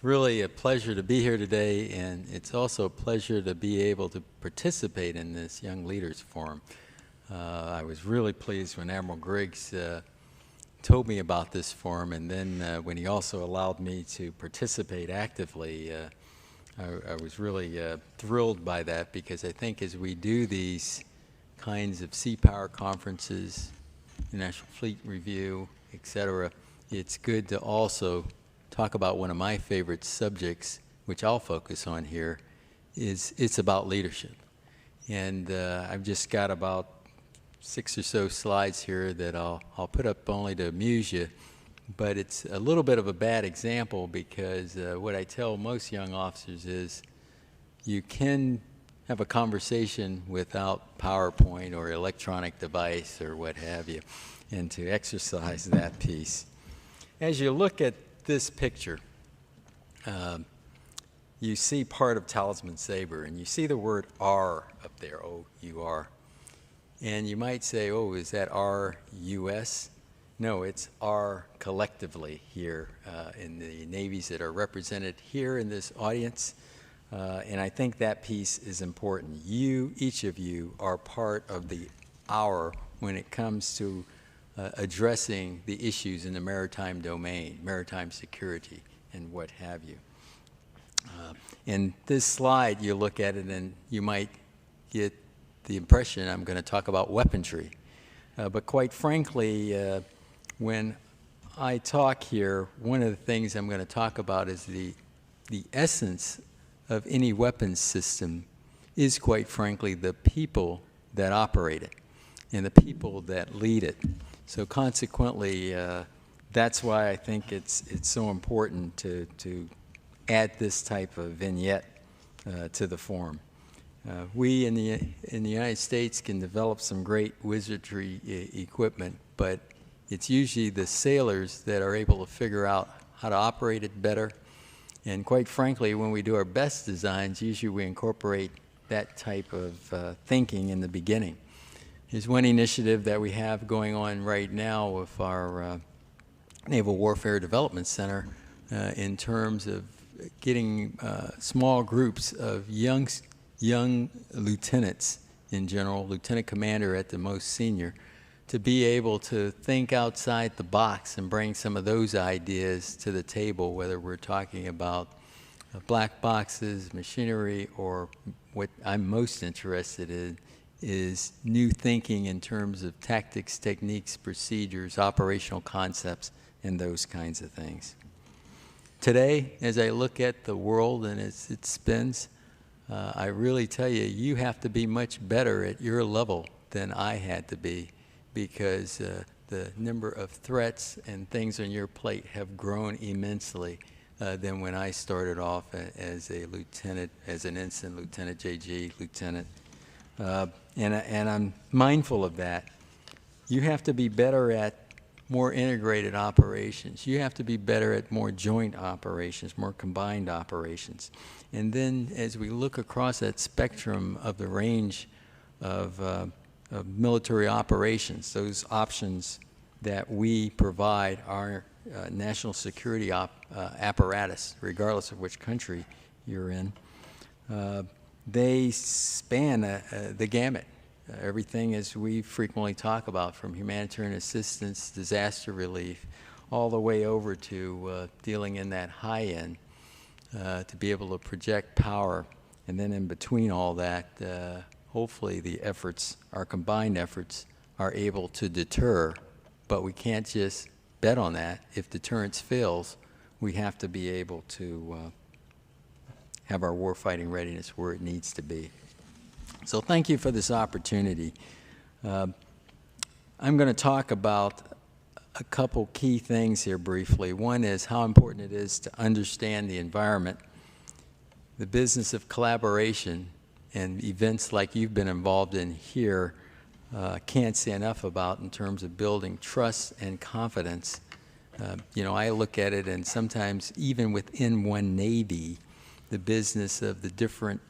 It's really a pleasure to be here today, and it's also a pleasure to be able to participate in this Young Leaders Forum. I was really pleased when Admiral Griggs told me about this forum, and then when he also allowed me to participate actively, I was really thrilled by that, because I think as we do these kinds of sea power conferences, International Fleet Review, etc., it's good to also talk about one of my favorite subjects, which I'll focus on here. It's about leadership. And I've just got about 6 or so slides here that I'll put up only to amuse you, but it's a little bit of a bad example, because what I tell most young officers is you can have a conversation without PowerPoint or electronic device or what have you, and to exercise that piece. As you look at this picture, you see part of Talisman Sabre, and you see the word R up there, O-U-R. And you might say, oh, is that R-U-S? No, it's R collectively here in the navies that are represented here in this audience. And I think that piece is important. Each of you are part of the R when it comes to addressing the issues in the maritime domain, maritime security, and what have you. In this slide, you look at it and you might get the impression I'm going to talk about weaponry. But quite frankly, when I talk here, one of the things I'm going to talk about is the essence of any weapons system is, quite frankly, the people that operate it and the people that lead it. So consequently, that's why I think it's so important to add this type of vignette to the forum. We in the United States can develop some great wizardry equipment, but it's usually the sailors that are able to figure out how to operate it better. And quite frankly, when we do our best designs, usually we incorporate that type of thinking in the beginning. There's one initiative that we have going on right now with our Naval Warfare Development Center in terms of getting small groups of young lieutenants in general, lieutenant commander at the most senior, to be able to think outside the box and bring some of those ideas to the table, whether we're talking about black boxes, machinery, or what I'm most interested in is new thinking in terms of tactics, techniques, procedures, operational concepts, and those kinds of things. Today, as I look at the world and as it spins, I really tell you, you have to be much better at your level than I had to be, because the number of threats and things on your plate have grown immensely than when I started off as a lieutenant, as an ensign, Lieutenant JG, lieutenant. And I'm mindful of that. You have to be better at more integrated operations. You have to be better at more joint operations, more combined operations. And then as we look across that spectrum of the range of military operations, those options that we provide our national security apparatus, regardless of which country you're in, they span the gamut. Everything, as we frequently talk about, from humanitarian assistance, disaster relief, all the way over to dealing in that high end to be able to project power. And then in between all that, hopefully the efforts, our combined efforts, are able to deter. But we can't just bet on that. If deterrence fails, we have to be able to have our warfighting readiness where it needs to be. So thank you for this opportunity. I'm going to talk about a couple key things here briefly. One is how important it is to understand the environment, the business of collaboration, and events like you've been involved in here can't say enough about in terms of building trust and confidence. You know, I look at it, and sometimes even within one Navy, the business of the different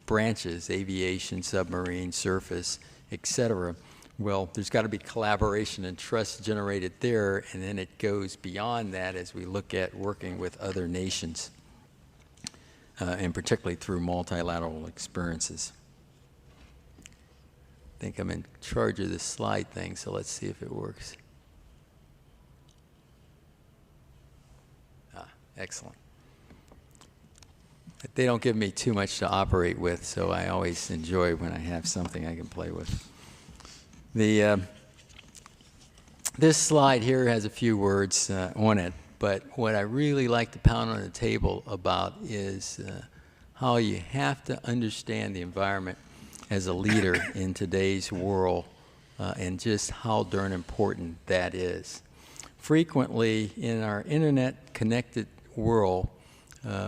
branches, aviation, submarine, surface, etc. Well, there's got to be collaboration and trust generated there, and then it goes beyond that as we look at working with other nations. and particularly through multilateral experiences. I think I'm in charge of this slide thing, so let's see if it works. Excellent. They don't give me too much to operate with, so I always enjoy when I have something I can play with. This slide here has a few words on it, but what I really like to pound on the table about is how you have to understand the environment as a leader in today's world and just how darn important that is. Frequently in our internet-connected world,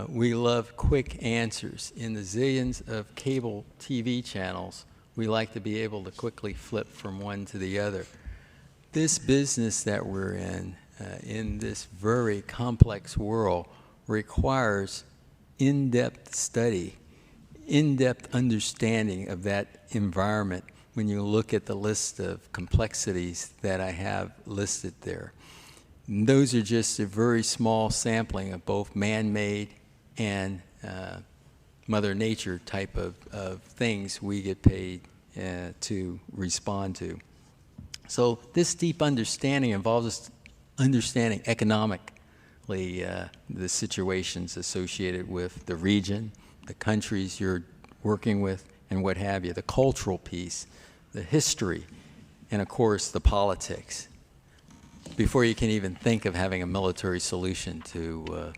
we love quick answers. In the zillions of cable TV channels, we like to be able to quickly flip from one to the other. This business that we're in this very complex world, requires in-depth study, in-depth understanding of that environment when you look at the list of complexities that I have listed there. And those are just a very small sampling of both man-made and Mother Nature type of things we get paid to respond to. So this deep understanding involves us understanding economically the situations associated with the region, the countries you're working with, and what have you, the cultural piece, the history, and of course the politics, before you can even think of having a military solution to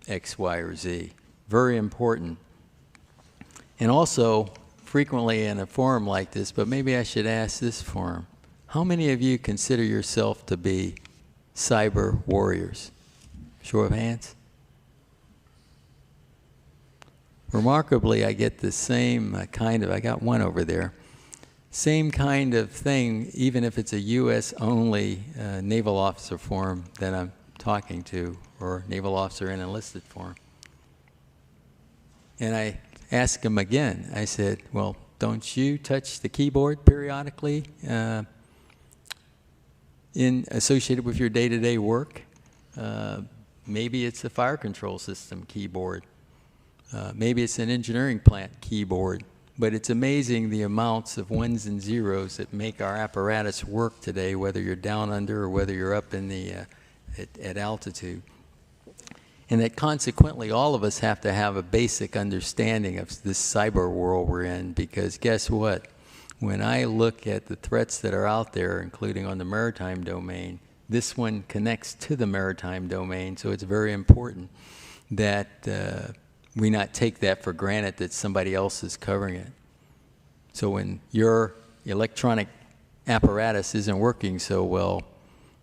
X, Y, or Z. Very important. And also, frequently in a forum like this, but maybe I should ask this forum, how many of you consider yourself to be cyber warriors? Show of hands. Remarkably, I get the same kind of, I got one over there, same kind of thing, even if it's a U.S.-only naval officer forum that I'm talking to, or naval officer in enlisted forum. And I asked him again, I said, well, don't you touch the keyboard periodically associated with your day-to-day work? Maybe it's a fire control system keyboard. Maybe it's an engineering plant keyboard. But it's amazing the amounts of ones and zeros that make our apparatus work today, whether you're down under or whether you're up in the at altitude. And that consequently all of us have to have a basic understanding of this cyber world we're in, because guess what? When I look at the threats that are out there, including on the maritime domain, this one connects to the maritime domain, so it's very important that we not take that for granted that somebody else is covering it. So when your electronic apparatus isn't working so well,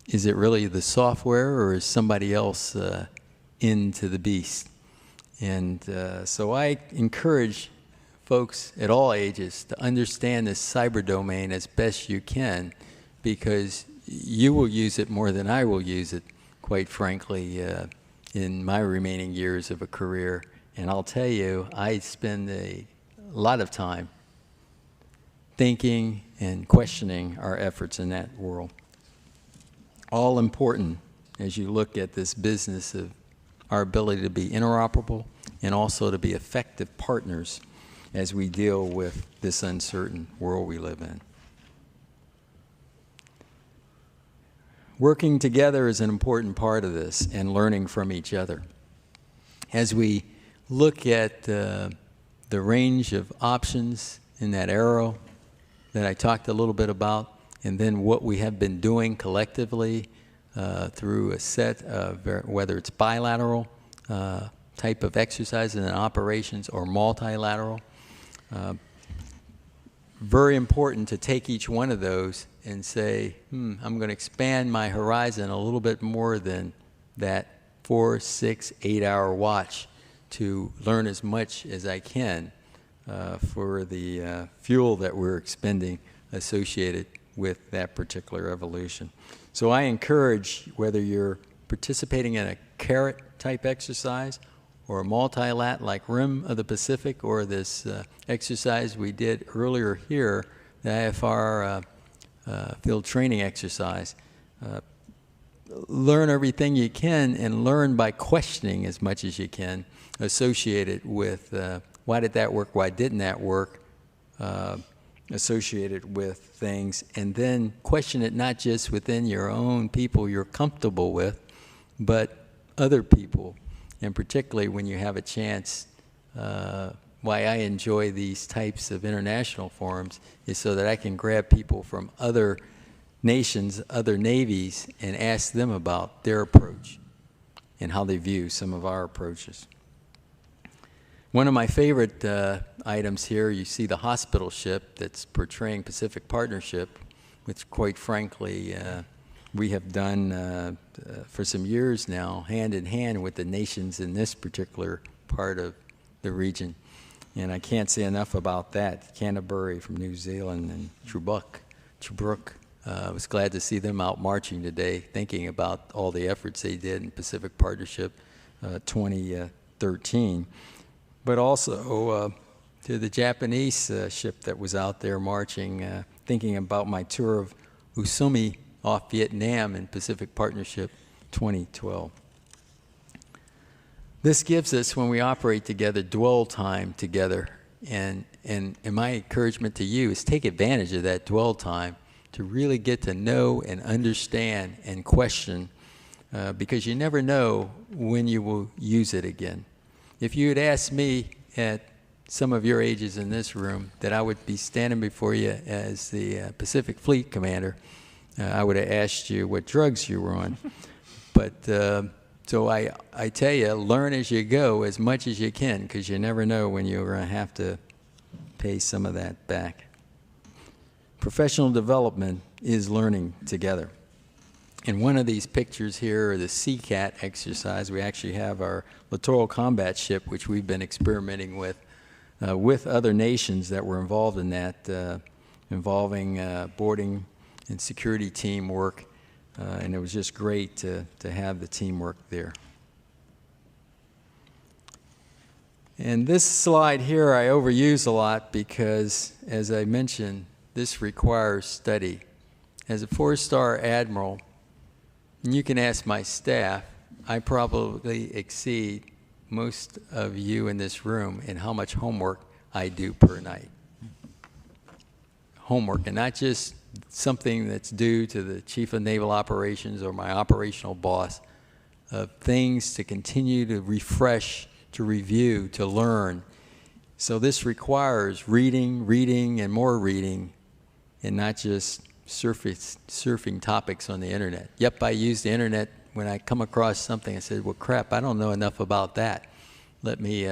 is it really the software or is somebody else into the beast? And so I encourage folks at all ages to understand this cyber domain as best you can, because you will use it more than I will use it, quite frankly, in my remaining years of a career. And I'll tell you, I spend a lot of time thinking and questioning our efforts in that world. All important as you look at this business of our ability to be interoperable and also to be effective partners as we deal with this uncertain world we live in. Working together is an important part of this, and learning from each other. As we look at the range of options in that arrow that I talked a little bit about, and then what we have been doing collectively through a set of, whether it's bilateral type of exercises and operations or multilateral, very important to take each one of those and say, I'm going to expand my horizon a little bit more than that 4, 6, 8-hour watch to learn as much as I can for the fuel that we're expending associated with that particular evolution. So I encourage, whether you're participating in a carrot type exercise or a multilat like Rim of the Pacific, or this exercise we did earlier here, the IFR field training exercise, learn everything you can and learn by questioning as much as you can, associated with why did that work, why didn't that work, associated with things, and then question it not just within your own people you're comfortable with, but other people, and particularly when you have a chance. Why I enjoy these types of international forums is so that I can grab people from other nations, other navies, and ask them about their approach and how they view some of our approaches. One of my favorite items here, you see the hospital ship that's portraying Pacific Partnership, which quite frankly we have done for some years now, hand in hand with the nations in this particular part of the region. And I can't say enough about that. Canterbury from New Zealand and Tobruk. I was glad to see them out marching today, thinking about all the efforts they did in Pacific Partnership 2013. But also to the Japanese ship that was out there marching, thinking about my tour of Usumi off Vietnam in Pacific Partnership 2012. This gives us, when we operate together, dwell time together. And my encouragement to you is take advantage of that dwell time to really get to know and understand and question, because you never know when you will use it again. If you had asked me at some of your ages in this room that I would be standing before you as the Pacific Fleet Commander, I would have asked you what drugs you were on. But so I tell you, learn as you go as much as you can, because you never know when you're going to have to pay some of that back. Professional development is learning together. In one of these pictures here, the SPC-A exercise, we actually have our littoral combat ship, which we've been experimenting with other nations that were involved in that, involving boarding and security teamwork. And it was just great to have the teamwork there. And this slide here I overuse a lot because, as I mentioned, this requires study. As a 4-star admiral, and you can ask my staff, I probably exceed most of you in this room in how much homework I do per night. Homework, and not just something that's due to the Chief of Naval Operations or my operational boss, of things to continue to refresh, to review, to learn. So this requires reading, and more reading, and not just surfing topics on the internet. Yep, I use the internet when I come across something. I said, well, crap, I don't know enough about that. Let me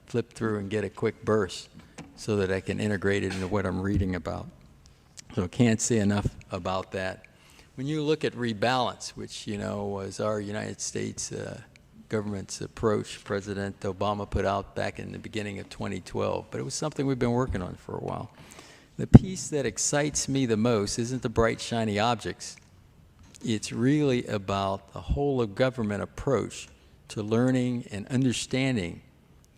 flip through and get a quick burst so that I can integrate it into what I'm reading about. So I can't say enough about that. When you look at Rebalance, which, you know, was our United States government's approach, President Obama put out back in the beginning of 2012, but it was something we've been working on for a while. The piece that excites me the most isn't the bright, shiny objects. It's really about the whole of government approach to learning and understanding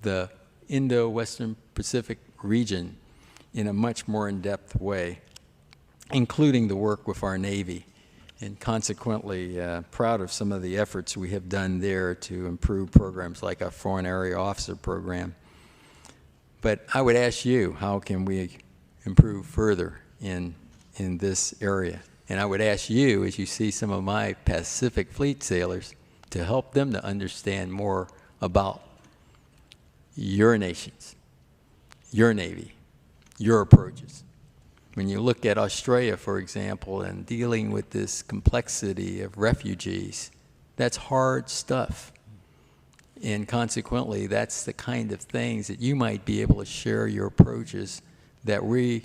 the Indo-Western Pacific region in a much more in-depth way, including the work with our Navy, and consequently proud of some of the efforts we have done there to improve programs like our Foreign Area Officer program. But I would ask you, how can we improve further in this area? And I would ask you, as you see some of my Pacific Fleet sailors, to help them to understand more about your nations, your Navy, your approaches. When you look at Australia, for example, and dealing with this complexity of refugees, that's hard stuff. And consequently, that's the kind of things that you might be able to share your approaches that we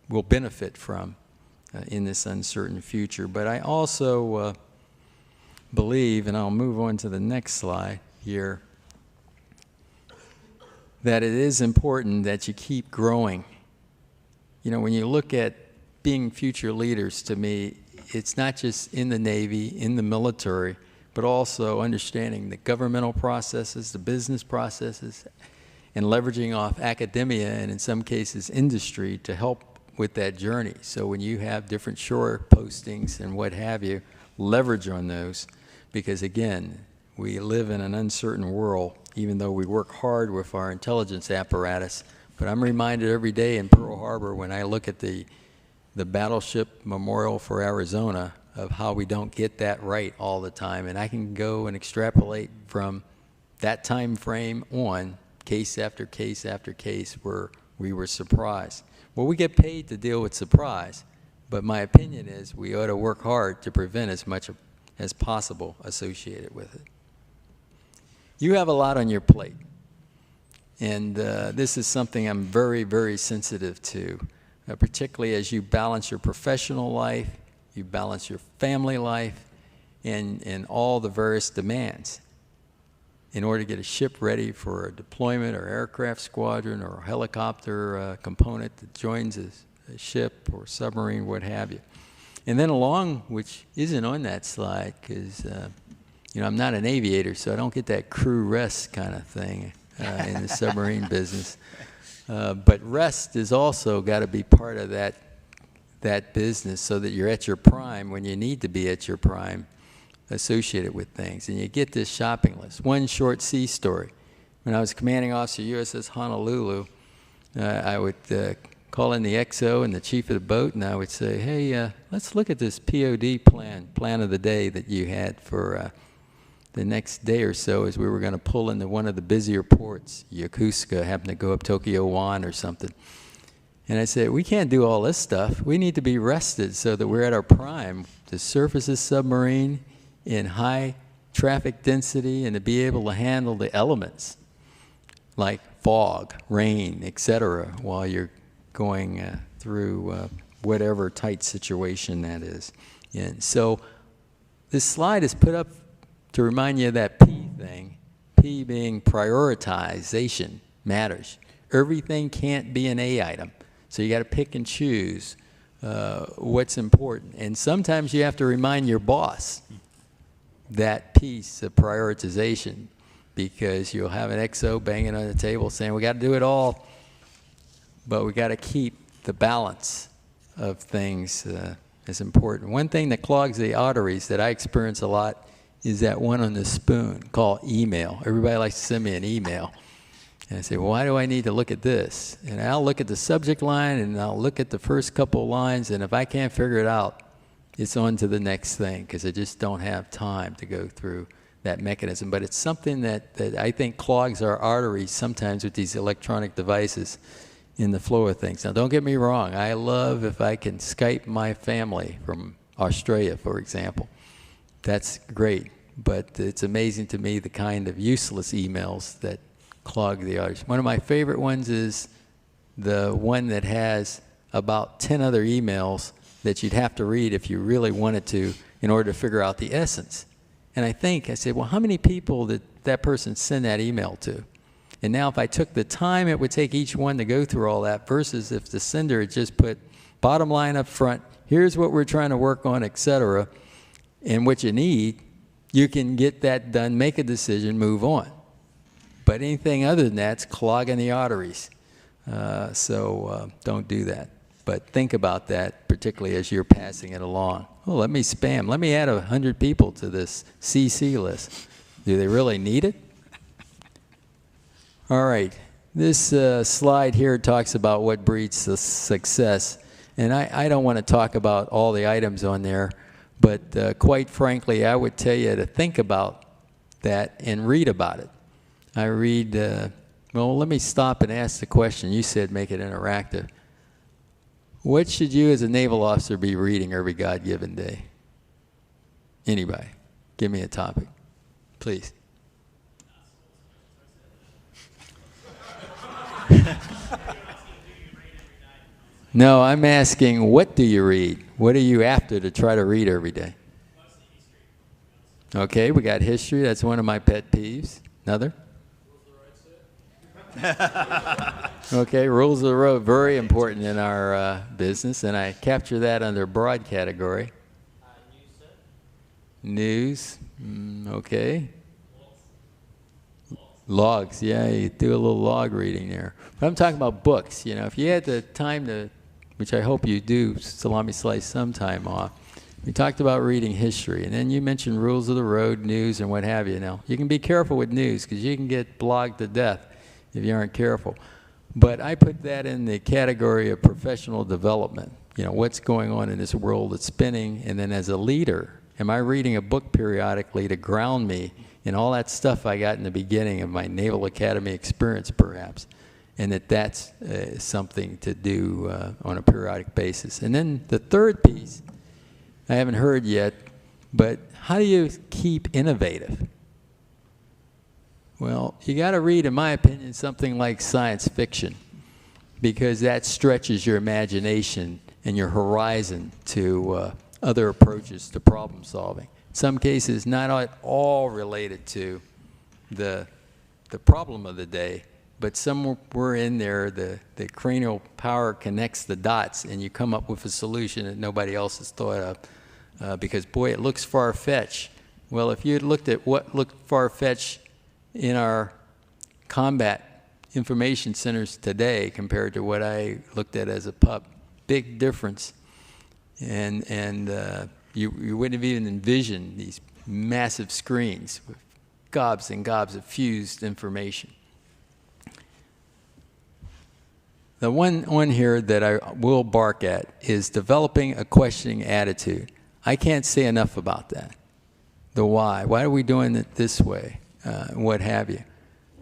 will benefit from in this uncertain future. But I also believe, and I'll move on to the next slide here, that it is important that you keep growing. You know, when you look at being future leaders, to me, it's not just in the Navy, in the military, but also understanding the governmental processes, the business processes, and leveraging off academia and in some cases industry to help with that journey. So when you have different shore postings and what have you, leverage on those, because again, we live in an uncertain world, even though we work hard with our intelligence apparatus. But I'm reminded every day in Pearl Harbor when I look at the battleship memorial for Arizona of how we don't get that right all the time. And I can go and extrapolate from that time frame on, case after case after case, where we were surprised. Well, we get paid to deal with surprise, but my opinion is we ought to work hard to prevent as much as possible associated with it. You have a lot on your plate, and this is something I'm very, very sensitive to, particularly as you balance your professional life, you balance your family life, and all the various demands in order to get a ship ready for a deployment or aircraft squadron or a helicopter component that joins a ship or submarine, what have you. And then along, which isn't on that slide, because you know, I'm not an aviator, so I don't get that crew rest kind of thing in the submarine business. But rest is also got to be part of that business, so that you're at your prime when you need to be at your prime associated with things. And you get this shopping list. One short sea story. When I was commanding officer USS Honolulu, I would call in the XO and the chief of the boat, and I would say, hey, let's look at this POD plan of the day that you had for the next day or so, as we were going to pull into one of the busier ports, Yokosuka, happened to go up Tokyo One or something. And I said, we can't do all this stuff. We need to be rested so that we're at our prime to surface this submarine in high traffic density and to be able to handle the elements like fog, rain, etc., while you're going through whatever tight situation that is. And so this slide is put up to remind you of that P thing, P being prioritization matters. Everything can't be an A item. So you got to pick and choose what's important. And sometimes you have to remind your boss that piece of prioritization, because you'll have an XO banging on the table saying, we got to do it all, but we got to keep the balance of things as important. One thing that clogs the arteries that I experience a lot is that one on the spoon called email. Everybody likes to send me an email. And I say, well, why do I need to look at this? And I'll look at the subject line, and I'll look at the first couple of lines, and if I can't figure it out, it's on to the next thing, because I just don't have time to go through that mechanism. But it's something that I think clogs our arteries sometimes with these electronic devices in the flow of things. Now, don't get me wrong. I love if I can Skype my family from Australia, for example. That's great. But it's amazing to me the kind of useless emails that clog the arteries. One of my favorite ones is the one that has about 10 other emails that you'd have to read if you really wanted to in order to figure out the essence. And I said, well, how many people did that person send that email to? And now if I took the time it would take each one to go through all that, versus if the sender had just put bottom line up front, here's what we're trying to work on, etc., and what you need, you can get that done, make a decision, move on. But anything other than that's clogging the arteries. So don't do that. But think about that, particularly as you're passing it along. Oh, let me spam. Let me add 100 people to this CC list. Do they really need it? All right. This slide here talks about what breeds success. And I don't want to talk about all the items on there, but quite frankly, I would tell you to think about that and read about it. I read, well, let me stop and ask the question. You said make it interactive. What should you as a naval officer be reading every God-given day? Anybody? Give me a topic, please. No, I'm asking, what do you read? What are you after to try to read every day? Okay, we got history. That's one of my pet peeves. Another? Okay, rules of the road, very important in our business, and I capture that under broad category. News, okay. Logs, yeah, you do a little log reading there. But I'm talking about books. You know, if you had the time to, which I hope you do, salami slice some time off, We talked about reading history, and then you mentioned rules of the road, news, and what have you. Now, you can be careful with news because you can get blogged to death if you aren't careful. But I put that in the category of professional development. You know, what's going on in this world that's spinning, and then as a leader, am I reading a book periodically to ground me in all that stuff I got in the beginning of my Naval Academy experience, perhaps, and that's something to do on a periodic basis. And then the third piece, I haven't heard yet, but how do you keep innovative? Well, you got to read, in my opinion, something like science fiction, because that stretches your imagination and your horizon to other approaches to problem solving. In some cases, not at all related to the problem of the day, but somewhere in there, the cranial power connects the dots, and you come up with a solution that nobody else has thought of, because, boy, it looks far-fetched. Well, if you had looked at what looked far-fetched in our combat information centers today compared to what I looked at as a pup, big difference. And you wouldn't have even envisioned these massive screens with gobs and gobs of fused information. The one here that I will bark at is developing a questioning attitude. I can't say enough about that. The why. Why are we doing it this way? What have you.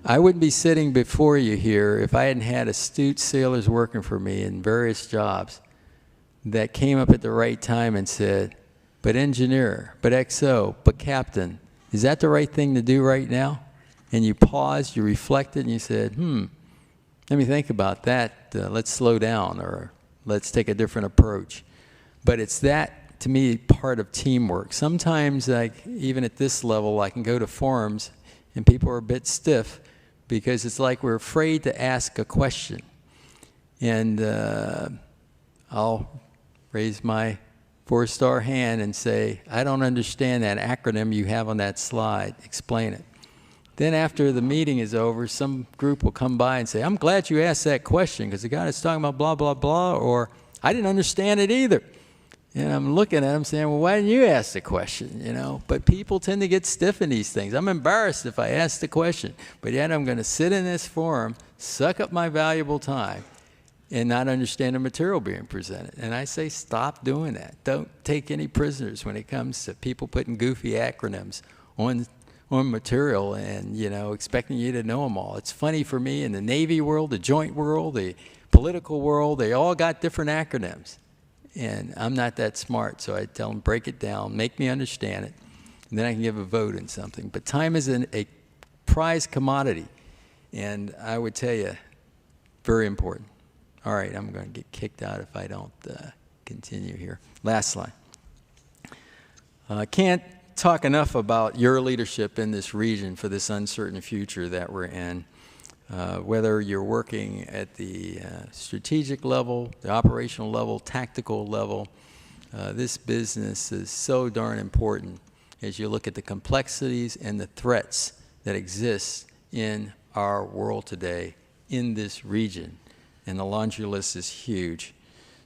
I wouldn't be sitting before you here if I hadn't had astute sailors working for me in various jobs that came up at the right time and said, but engineer, but XO, but captain, is that the right thing to do right now? And you paused, you reflected, and you said, let me think about that. Let's slow down, or let's take a different approach. But it's that, to me, part of teamwork. Sometimes, like, even at this level, I can go to forums and people are a bit stiff because it's like we're afraid to ask a question. And I'll raise my 4-star hand and say, I don't understand that acronym you have on that slide. Explain it. Then after the meeting is over, some group will come by and say, I'm glad you asked that question because the guy is talking about blah, blah, blah, or I didn't understand it either. And I'm looking at them saying, well, why didn't you ask the question, you know? But people tend to get stiff in these things. I'm embarrassed if I ask the question, but yet I'm going to sit in this forum, suck up my valuable time, and not understand the material being presented. And I say, stop doing that. Don't take any prisoners when it comes to people putting goofy acronyms on material and, you know, expecting you to know them all. It's funny for me, in the Navy world, the joint world, the political world, they all got different acronyms. And I'm not that smart, so I tell them, break it down, make me understand it, and then I can give a vote in something. But time is a prized commodity, and I would tell you, very important. All right, I'm going to get kicked out if I don't continue here. Last slide. I can't talk enough about your leadership in this region for this uncertain future that we're in. Whether you're working at the strategic level, the operational level, tactical level, this business is so darn important as you look at the complexities and the threats that exist in our world today, in this region. And the laundry list is huge.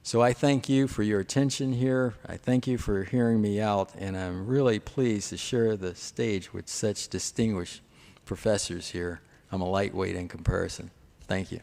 So I thank you for your attention here. I thank you for hearing me out, and I'm really pleased to share the stage with such distinguished professors here. I'm a lightweight in comparison. Thank you.